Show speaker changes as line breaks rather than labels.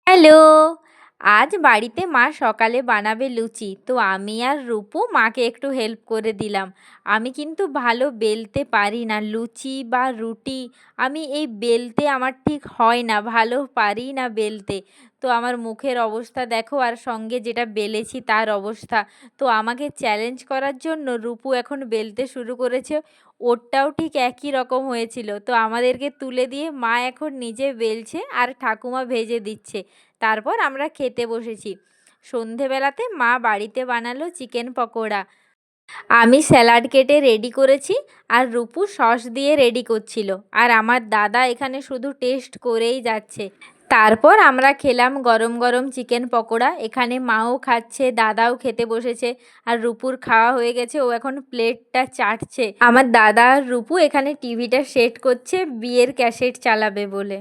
Hello! আজ বাড়িতে মা সকালে বানাবে লুচি, তো আমি আর রূপু মাকে একটু হেল্প করে দিলাম। আমি কিন্তু ভালো বেলতে পারি না লুচি বা রুটি। আমি এই বেলতে আমার ঠিক হয় না, ভালো পারি না বেলতে। তো আমার মুখের অবস্থা দেখো আর সঙ্গে যেটা বেলেছি তার অবস্থা। তো আমাকে চ্যালেঞ্জ করার জন্য রূপু এখন বেলতে শুরু করেছে। ওরটাও ঠিক একই রকম হয়েছিল। তো আমাদেরকে তুলে দিয়ে মা এখন নিজে বেলছে আর ঠাকুমা ভেজে দিচ্ছে। তারপর আমরা খেতে বসেছি। সন্ধেবেলাতে মা বাড়িতে বানালো চিকেন পকোড়া। আমি স্যালাড কেটে রেডি করেছি আর রূপু সস দিয়ে রেডি করছিল। আর আমার দাদা এখানে শুধু টেস্ট করেই যাচ্ছে। তারপর আমরা খেলাম গরম গরম চিকেন পকোড়া। এখানে মাও খাচ্ছে, দাদাও খেতে বসেছে। আর রূপুর খাওয়া হয়ে গেছে, ও এখন প্লেটটা চাটছে। আমার দাদা আর রূপু এখানে টিভিটা সেট করছে বিয়ের ক্যাসেট চালাবে বলে।